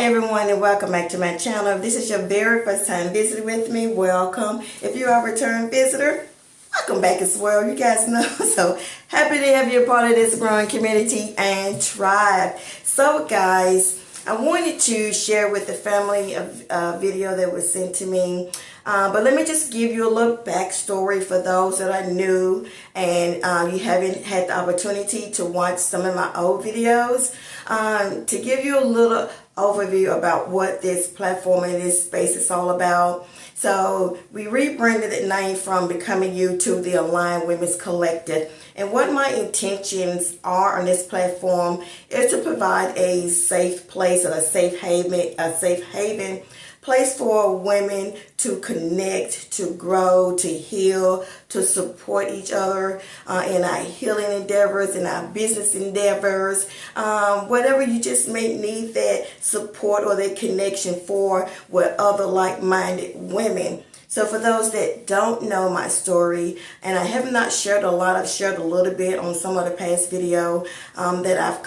Hi everyone, and welcome back to my channel. If this is your very first time visiting with me, welcome. If you are a return visitor, welcome back as well. You guys know, so happy to have you a part of this growing community and tribe. So guys, I wanted to share with the family a video that was sent to me. But let me just give you a little backstory for those that are new and you haven't had the opportunity to watch some of my old videos. To give you a little overview about what this platform and this space is all about. So we rebranded the name from Becoming You to the Aligned Women's Collective. And what my intentions are on this platform is to provide a safe place or a safe haven place for women to connect, to grow, to heal, to support each other in our healing endeavors, in our business endeavors, whatever you just may need that support or that connection for with other like-minded women. So for those that don't know my story, and I have not shared a lot, I've shared a little bit on some of the past video that I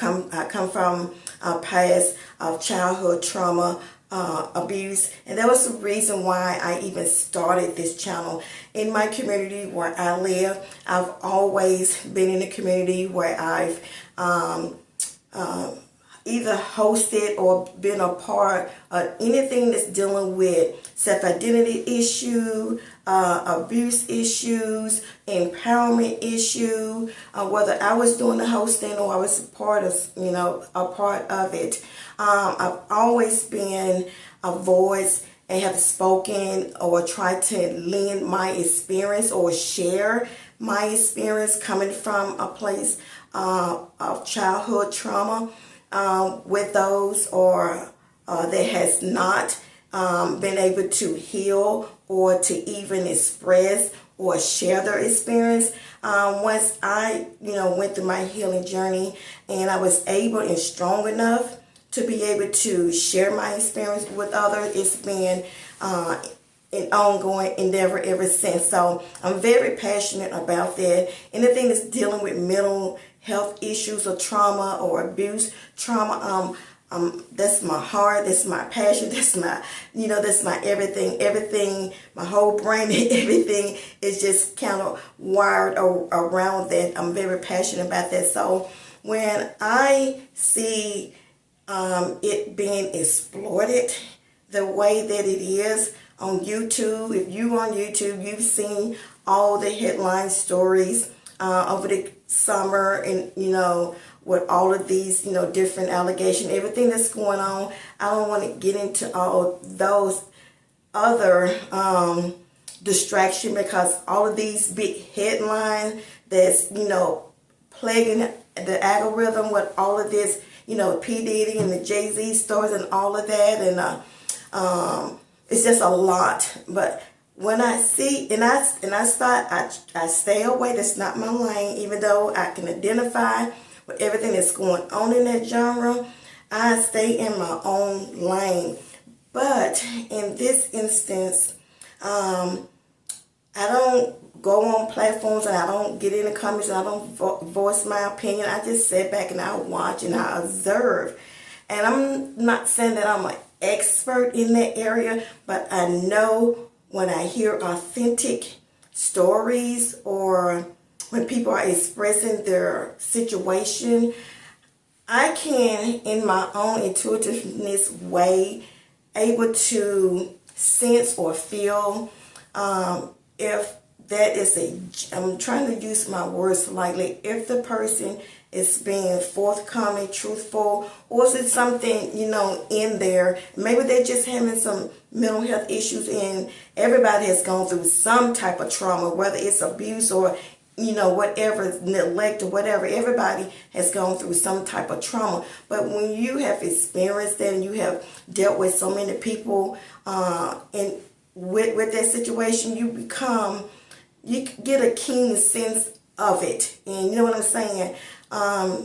come from past of childhood trauma, abuse, and that was the reason why I even started this channel. In my community where I live, I've always been in a community where I've either hosted or been a part of anything that's dealing with self-identity issue, abuse issues, empowerment issue, whether I was doing the hosting or I was a part of it. I've always been a voice and have spoken or tried to lend my experience or share my experience coming from a place of childhood trauma with those or that has not been able to heal or to even express or share their experience. Once I, went through my healing journey and I was able and strong enough to be able to share my experience with others, it's been an ongoing endeavor ever since. So I'm very passionate about that. Anything that's dealing with mental health issues or trauma or abuse trauma, that's my heart, that's my passion, that's my everything, my whole brain and everything is just kind of wired around that. I'm very passionate about that. So when I see it being exploited the way that it is on YouTube, if you on YouTube, you've seen all the headline stories over the summer and, with all of these, different allegations, everything that's going on. I don't want to get into all those other distractions because all of these big headlines that's, plaguing the algorithm with all of this, P. Diddy and the Jay-Z stories and all of that. And it's just a lot. But when I see, I stay away. That's not my lane, even though I can identify with everything that's going on in that genre. I stay in my own lane. But in this instance, I don't go on platforms and I don't get in the comments and I don't voice my opinion. I just sit back and I watch and I observe. And I'm not saying that I'm an expert in that area, but I know when I hear authentic stories or when people are expressing their situation, I can, in my own intuitiveness way, able to sense or feel if that is I'm trying to use my words lightly, if the person is being forthcoming, truthful, or is it something, in there, maybe they're just having some mental health issues, and everybody has gone through some type of trauma, whether it's abuse or, whatever, neglect or whatever. Everybody has gone through some type of trauma. But when you have experienced that and you have dealt with so many people and with that situation, you get a keen sense of it. And you know what I'm saying?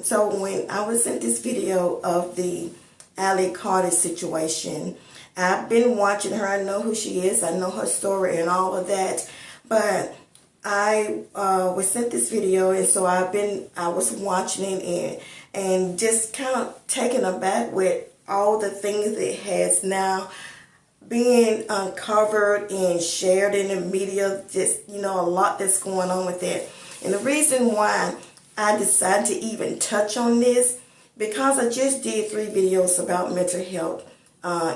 So when I was in this video of the Allie Carter situation, I've been watching her. I know who she is. I know her story and all of that. But I was sent this video, and so I was watching it and just kind of taken aback with all the things that has now being uncovered and shared in the media, just, a lot that's going on with that. And the reason why I decided to even touch on this, because I just did 3 videos about mental health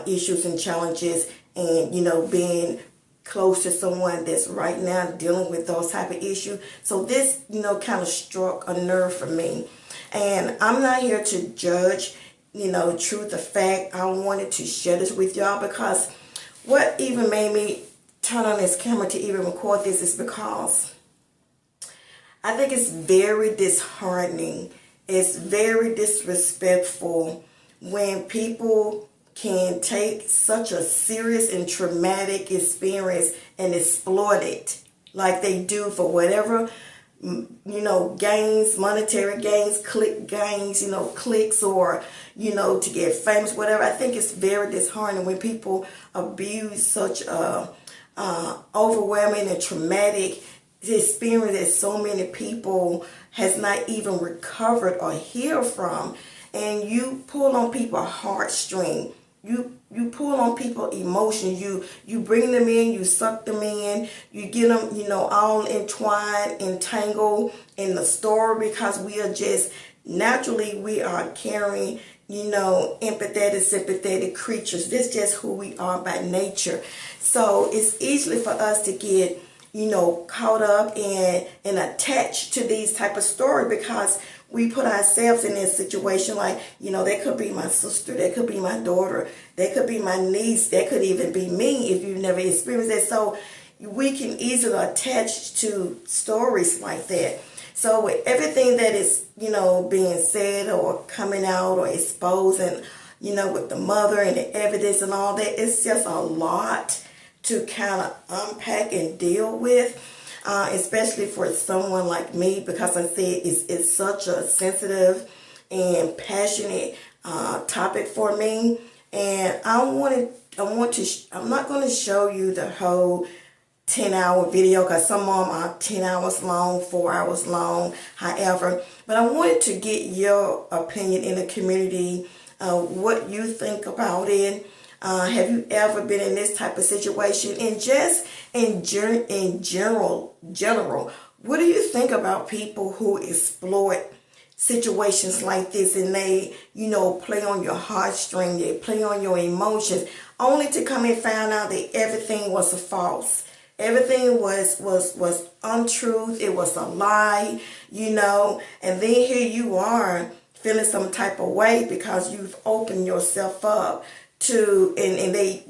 issues and challenges, and, being close to someone that's right now dealing with those type of issues. So this, kind of struck a nerve for me. And I'm not here to judge, truth or fact. I wanted to share this with y'all, because what even made me turn on this camera to even record this is because I think it's very disheartening. It's very disrespectful when people can take such a serious and traumatic experience and exploit it like they do for whatever, gains, monetary gains, click gains, clicks, or, to get famous, whatever. I think it's very disheartening when people abuse such a overwhelming and traumatic experience that so many people has not even recovered or healed from, and you pull on people's heartstring. You pull on people's emotions. You bring them in, you suck them in, you get them, all entwined, entangled in the story, because we are just, naturally, we are caring, empathetic, sympathetic creatures. This is just who we are by nature. So it's easy for us to get, caught up and attached to these type of stories, because we put ourselves in this situation. Like, that could be my sister, that could be my daughter, that could be my niece, that could even be me if you've never experienced that. So we can easily attach to stories like that. So with everything that is, being said or coming out or exposed, and, with the mother and the evidence and all that, it's just a lot to kind of unpack and deal with. Especially for someone like me, because I said it's such a sensitive and passionate topic for me, and I'm not going to show you the whole 10-hour video, because some of them are 10 hours long, 4 hours long, however. But I wanted to get your opinion in the community, what you think about it. Have you ever been in this type of situation? And just in general, what do you think about people who exploit situations like this, and they, play on your heartstring, they play on your emotions, only to come and find out that everything was a false. Everything was untruth. It was a lie, and then here you are feeling some type of way because you've opened yourself up to, and they,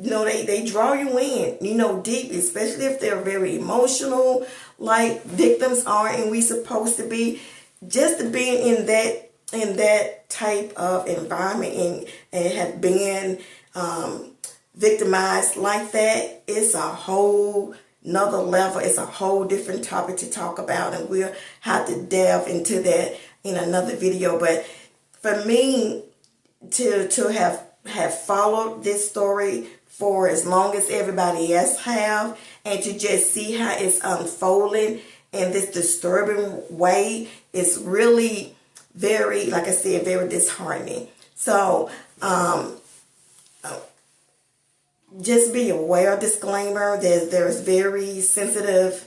they draw you in, deep, especially if they're very emotional, like victims are, and we supposed to be. Just to be in that type of environment and have been victimized like that, it's a whole another level. It's a whole different topic to talk about, and we'll have to delve into that in another video. But for me to have followed this story for as long as everybody else have, and to just see how it's unfolding in this disturbing way, it's really very, like I said, very disheartening. So just be aware, disclaimer, that there's very sensitive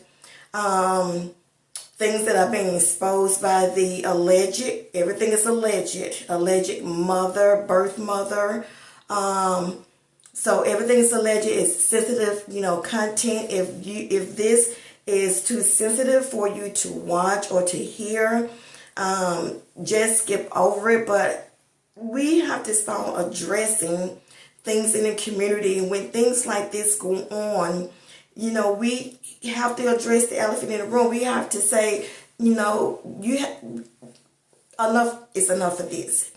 things that are being exposed by the alleged, everything is alleged mother, birth mother. So everything is alleged. It's sensitive, content. If this is too sensitive for you to watch or to hear, just skip over it. But we have to start addressing things in the community, and when things like this go on, we have to address the elephant in the room. We have to say, enough is enough of this.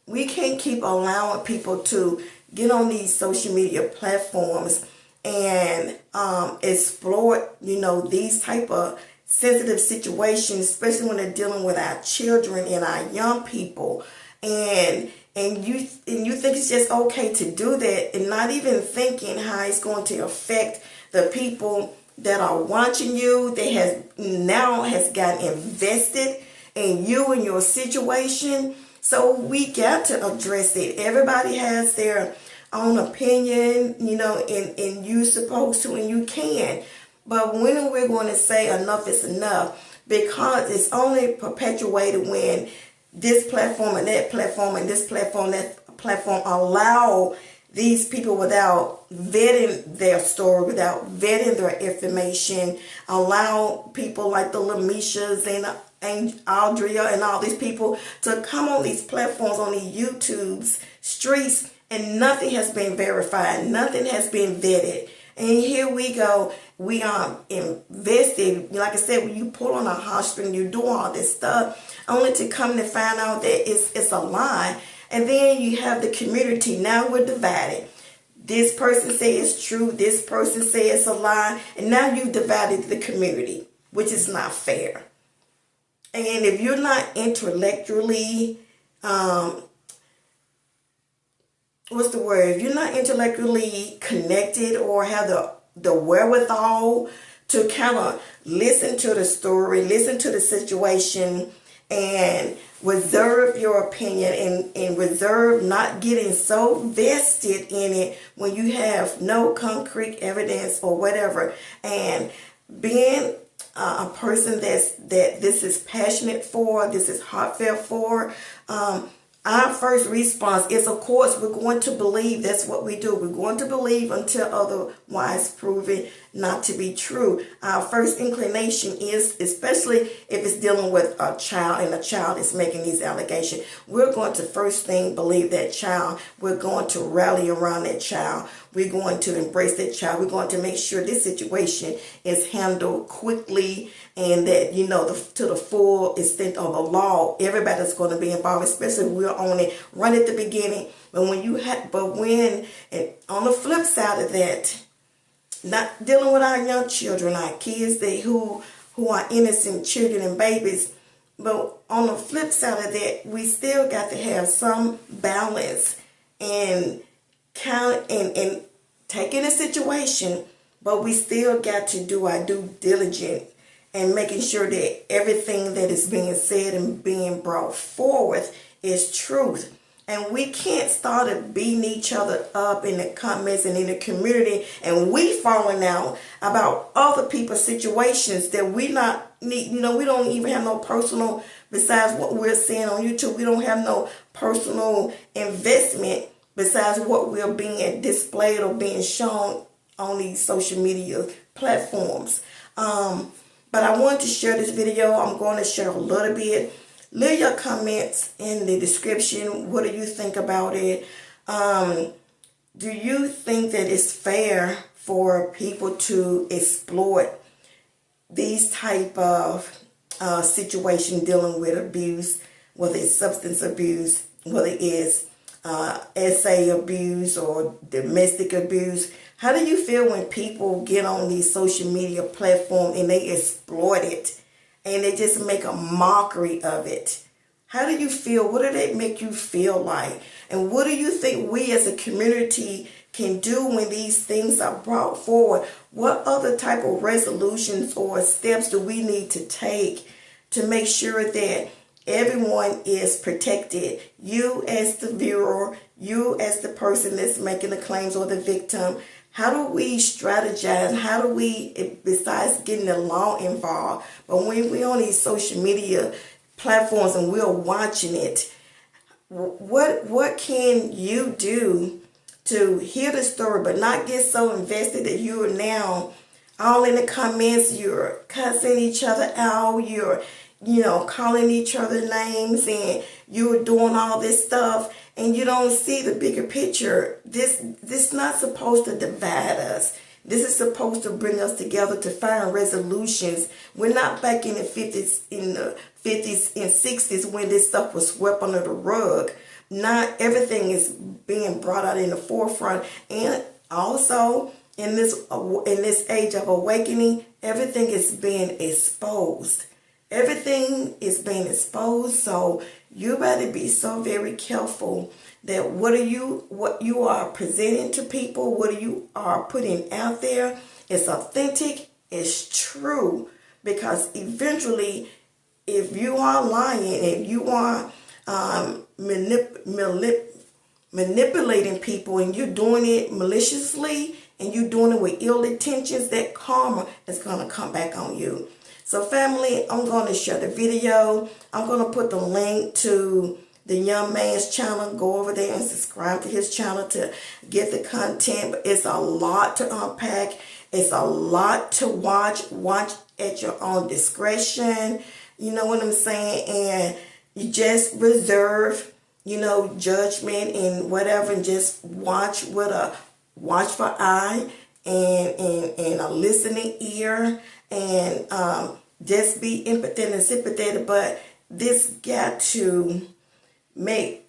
We can't keep allowing people to get on these social media platforms and exploit, these type of sensitive situations, especially when they're dealing with our children and our young people. And you think it's just okay to do that, and not even thinking how it's going to affect the people that are watching you, that has gotten invested in you and your situation. So we got to address it. Everybody has their own opinion, and you're supposed to and you can. But when are we going to say enough is enough? Because it's only perpetuated when this platform and that platform and this platform, that platform allow these people without vetting their story, without vetting their information, allow people like the Lamishas and Aldria and all these people to come on these platforms, on these YouTubes, streets, and nothing has been verified, nothing has been vetted. And here we go, we are invested, like I said, when you pull on a heartstring, you do all this stuff, only to come to find out that it's a lie. And then you have the community. Now we're divided. This person says it's true. This person says it's a lie. And now you've divided the community, which is not fair. And if you're not intellectually, if you're not intellectually connected or have the wherewithal to kind of listen to the story, listen to the situation, and reserve your opinion and reserve not getting so vested in it when you have no concrete evidence or whatever, and being a person that this is passionate for, this is heartfelt for, our first response is, of course, we're going to believe. That's what we do. We're going to believe until otherwise proven not to be true. Our first inclination is, especially if it's dealing with a child and a child is making these allegations, we're going to first thing believe that child. We're going to rally around that child. We're going to embrace that child. We're going to make sure this situation is handled quickly and that, to the full extent of the law, everybody's going to be involved, especially if we're on it right at the beginning. But when and on the flip side of that, not dealing with our young children, our kids who are innocent children and babies, but on the flip side of that, we still got to have some balance and count and taking a situation, but we still got to do our due diligence and making sure that everything that is being said and being brought forth is truth. And we can't start beating each other up in the comments and in the community, and we falling out about other people's situations that we not need. We don't even have no personal, besides what we're seeing on YouTube, we don't have no personal investment besides what we're being displayed or being shown on these social media platforms. But I wanted to share this video. I'm going to share a little bit. Leave your comments in the description. What do you think about it? Do you think that it's fair for people to exploit these type of situation dealing with abuse, whether it's substance abuse, whether it's essay abuse or domestic abuse? How do you feel when people get on these social media platforms and they exploit it and they just make a mockery of it? How do you feel? What do they make you feel like? And what do you think we as a community can do when these things are brought forward? What other type of resolutions or steps do we need to take to make sure that everyone is protected? You as the viewer, you as the person that's making the claims or the victim. How do we strategize? How do we, besides getting the law involved, but when we're on these social media platforms and we're watching it, what can you do to hear the story but not get so invested that you are now all in the comments, you're cussing each other out, you're calling each other names, and you're doing all this stuff, and you don't see the bigger picture. This not supposed to divide us. This is supposed to bring us together to find resolutions. We're not back in the 50s and 60s when this stuff was swept under the rug. Not everything is being brought out in the forefront, and also in this age of awakening, everything is being exposed. Everything is being exposed, so you better be so very careful that what you are presenting to people, what you are putting out there is authentic, is true. Because eventually, if you are lying, if you are manipulating people and you're doing it maliciously and you're doing it with ill intentions, that karma is going to come back on you. So family, I'm going to share the video. I'm going to put the link to the young man's channel. Go over there and subscribe to his channel to get the content. But it's a lot to unpack. It's a lot to watch. Watch at your own discretion. You know what I'm saying? And you just reserve, judgment and whatever, and just watch with a watchful eye and a listening ear, and just be empathetic and sympathetic. But this got to make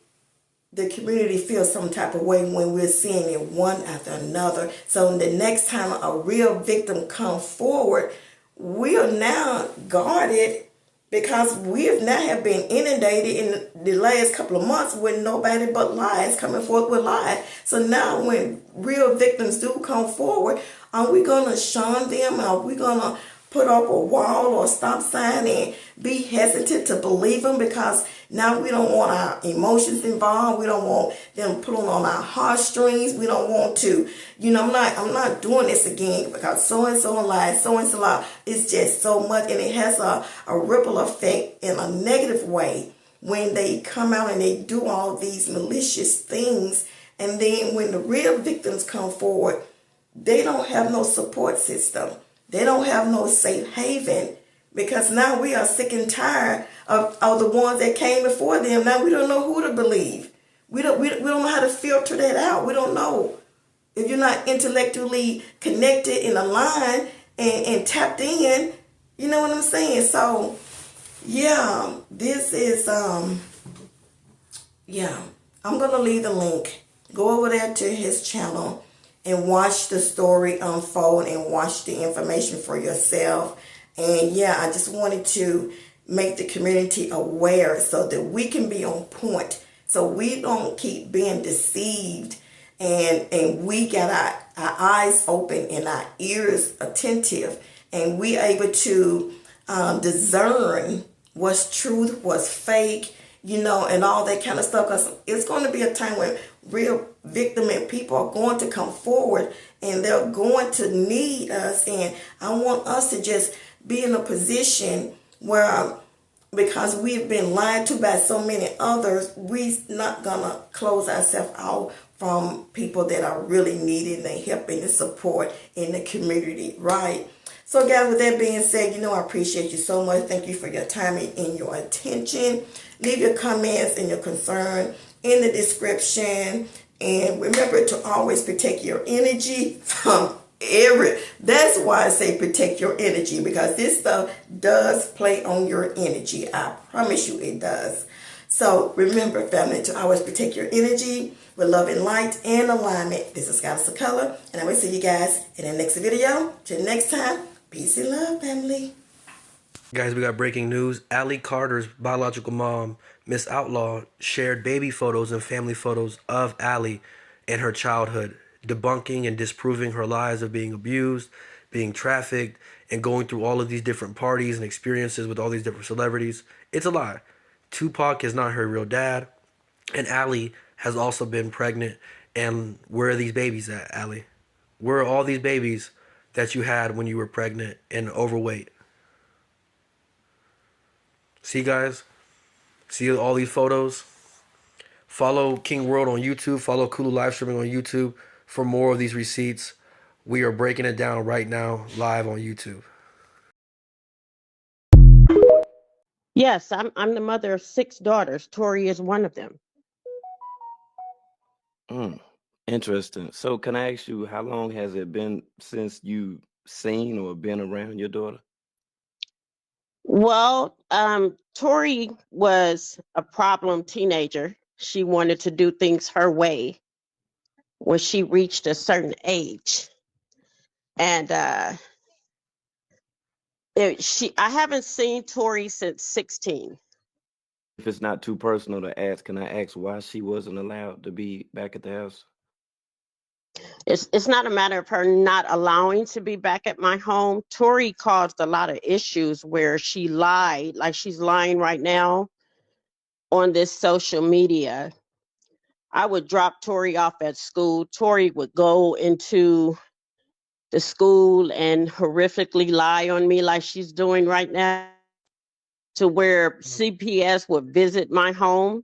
the community feel some type of way when we're seeing it one after another. So the next time a real victim comes forward, we are now guarded, because we now have been inundated in the last couple of months with nobody but lies coming forth with lies. So now when real victims do come forward, are we going to shun them? Are we going to put up a wall or a stop sign and be hesitant to believe them? Because now we don't want our emotions involved. We don't want them pulling on our heartstrings. We don't want to, I'm not doing this again because so-and-so lied, so-and-so lied. It's just so much, and it has a ripple effect in a negative way when they come out and they do all these malicious things. And then when the real victims come forward, they don't have no support system. They don't have no safe haven, because now we are sick and tired of the ones that came before them. Now we don't know who to believe. We don't know how to filter that out. We don't know. If you're not intellectually connected and aligned and tapped in, you know what I'm saying? So, yeah, this is, I'm going to leave the link. Go over there to his channel and watch the story unfold and watch the information for yourself. And I just wanted to make the community aware so that we can be on point, so we don't keep being deceived, and we got our eyes open and our ears attentive, and we able to discern what's truth, what's fake, and all that kind of stuff. Because it's going to be a time when real victim and people are going to come forward, and they're going to need us. And I want us to just be in a position where, because we've been lied to by so many others, we're not going to close ourselves out from people that are really needing the help and the support in the community, right? So guys, with that being said, I appreciate you so much. Thank you for your time and your attention. Leave your comments and your concern in the description. And remember to always protect your energy from that's why I say protect your energy, because this stuff does play on your energy. I promise you it does. So remember, family, to always protect your energy with love and light and alignment. This is Goddess of Color, and I will see you guys in the next video. Till next time, peace and love, family. Guys, we got breaking news. Allie Carter's biological mom, Miss Outlaw, shared baby photos and family photos of Allie in her childhood, debunking and disproving her lies of being abused, being trafficked, and going through all of these different parties and experiences with all these different celebrities. It's a lie. Tupac is not her real dad, and Allie has also been pregnant. And where are these babies at, Allie? Where are all these babies that you had when you were pregnant and overweight? See, guys? See all these photos? Follow King World on YouTube. Follow Kulu live streaming on YouTube for more of these receipts. We are breaking it down right now live on YouTube. Yes, I'm the mother of 6 daughters. Tori is one of them. Interesting. So can I ask you, how long has it been since you seen or been around your daughter? Well, Tori was a problem teenager. She wanted to do things her way when she reached a certain age. And I haven't seen Tori since 16. If it's not too personal to ask, can I ask why she wasn't allowed to be back at the house? It's not a matter of her not allowing to be back at my home. Tori caused a lot of issues where she lied, like she's lying right now. on this social media. I would drop Tori off at school. Tori would go into the school and horrifically lie on me like she's doing right now, to where CPS would visit my home.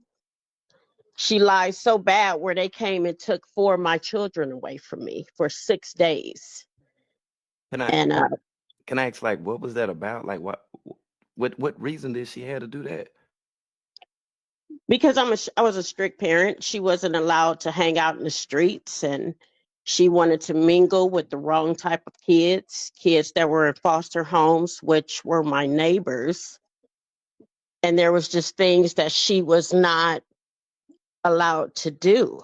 She lied so bad where they came and took 4 of my children away from me for 6 days. Can I And can I ask, like, what was that about? Like, what reason did she have to do that? because I was a strict parent, she wasn't allowed to hang out in the streets, and she wanted to mingle with the wrong type of kids that were in foster homes, which were my neighbors. And there was just things that she was not allowed to do.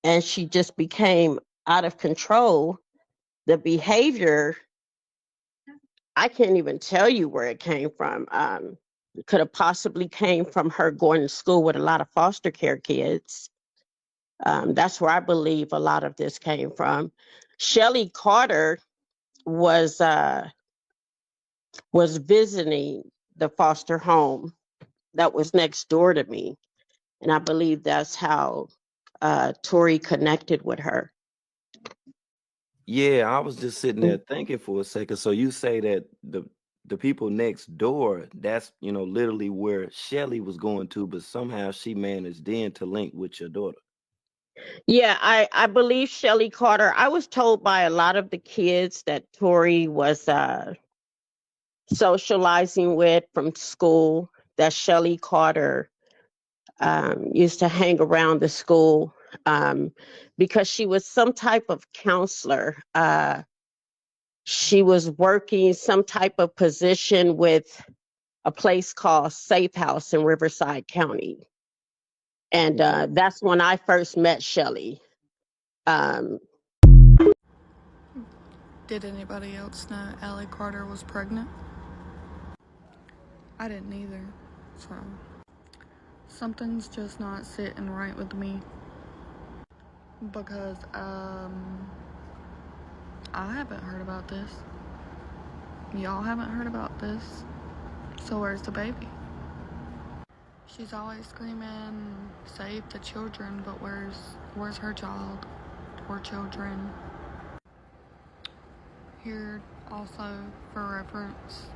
And she just became out of control. The behavior, I can't even tell you where it came from. It could have possibly came from her going to school with a lot of foster care kids. That's where I believe a lot of this came from. Shelly Carter was visiting the foster home that was next door to me, and I believe that's how Tori connected with her. Yeah, I was just sitting there thinking for a second. So you say that the people next door, that's, literally where Shelly was going to, but somehow she managed then to link with your daughter. Yeah, I believe Shelly Carter. I was told by a lot of the kids that Tori was socializing with from school that Shelly Carter used to hang around the school because she was some type of counselor. She was working some type of position with a place called Safe House in Riverside County. And that's when I first met Shelly. Did anybody else know Allie Carter was pregnant? I didn't either, so something's just not sitting right with me because I haven't heard about this. Y'all haven't heard about this. So where's the baby? She's always screaming, save the children, but where's her child or children? Here also for reference,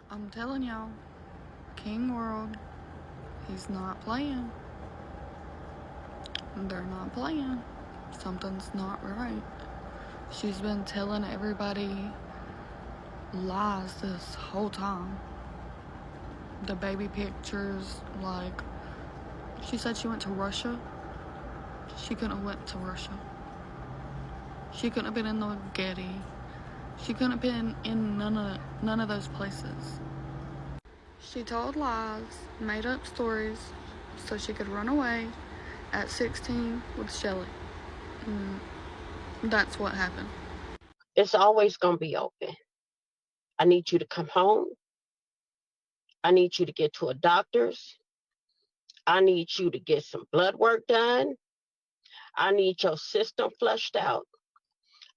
I'm telling y'all, King World, he's not playing. They're not playing. Something's not right. She's been telling everybody lies this whole time. The baby pictures, like, she said she went to Russia. She couldn't have went to Russia. She couldn't have been in the Getty. She couldn't have been in none of those places. She told lies, made up stories, so she could run away at 16 with Shelly. That's what happened. It's always going to be open. I need you to come home. I need you to get to a doctor's. I need you to get some blood work done. I need your system flushed out.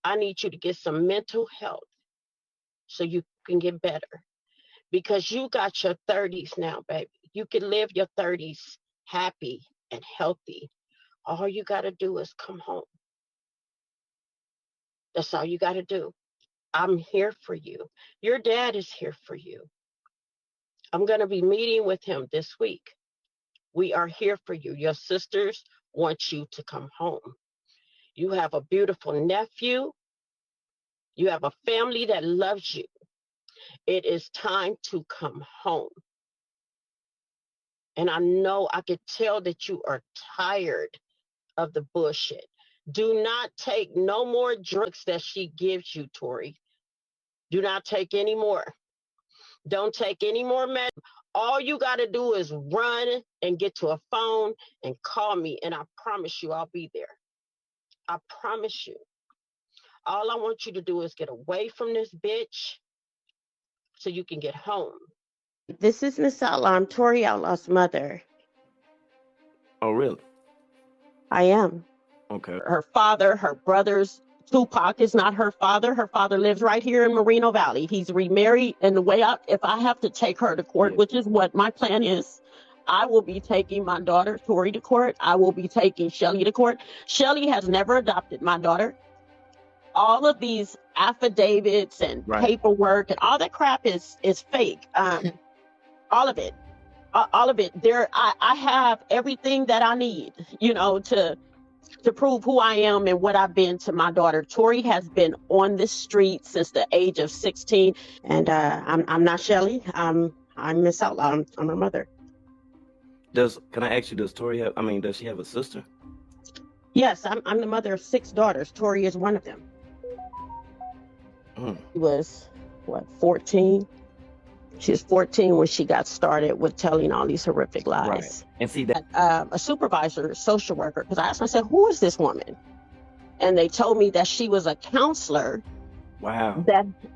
I need you to get some mental health so you can get better. Because you got your 30s now, baby. You can live your 30s happy and healthy. All you got to do is come home. That's all you got to do. I'm here for you. Your dad is here for you. I'm going to be meeting with him this week. We are here for you. Your sisters want you to come home. You have a beautiful nephew. You have a family that loves you. It is time to come home. And I know I could tell that you are tired of the bullshit. Do not take no more drugs that she gives you, Tori. Do not take any more. Don't take any more meds. All you got to do is run and get to a phone and call me, and I promise you I'll be there. I promise you. All I want you to do is get away from this bitch so you can get home. This is Miss Outlaw. I'm Tori Outlaw's mother. Oh, really? I am. Okay. Her father, her brothers, Tupac is not her father. Her father lives right here in Moreno Valley. He's remarried, and the way if I have to take her to court, Yeah. which is what my plan is, I will be taking my daughter, Tori, to court. I will be taking Shelly to court. Shelly has never adopted my daughter. All of these affidavits and Right. paperwork and all that crap is fake. All of it. All of it. I have everything that I need, to prove who I am and what I've been to my daughter. Tori has been on this street since the age of 16, and I'm not Shelly. I'm Miss Outlaw. I'm her mother. Can I ask you, does Tori have? I mean, does she have a sister? Yes, I'm the mother of 6 daughters. Tori is one of them. She was 14. She was 14 when she got started with telling all these horrific lies. Right. And see that A supervisor, social worker, because I asked myself, who is this woman? And they told me that she was a counselor. Wow.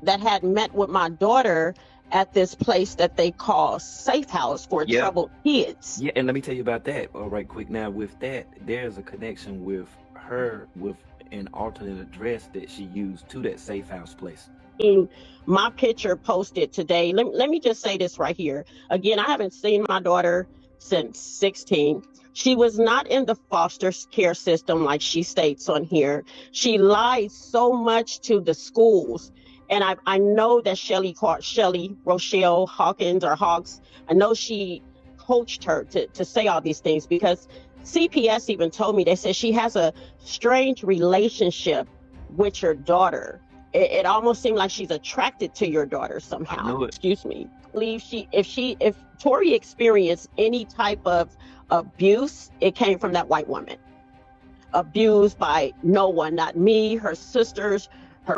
That had met with my daughter at this place that they call Safe House for troubled kids. Yeah, and let me tell you about that. All right, quick. Now, with that, there's a connection with her with an alternate address that she used to that Safe House place. In my picture posted today, let me just say this right here. Again, I haven't seen my daughter since 16. She was not in the foster care system like she states on here. She lied so much to the schools. And I know that Shelly Rochelle Hawkins or Hawks, I know she coached her to say all these things, because CPS even told me, they said she has a strange relationship with your daughter. It almost seemed like she's attracted to your daughter somehow. I knew it. Excuse me. I believe if Tori experienced any type of abuse, it came from that white woman. Abused by no one, not me, her sisters, her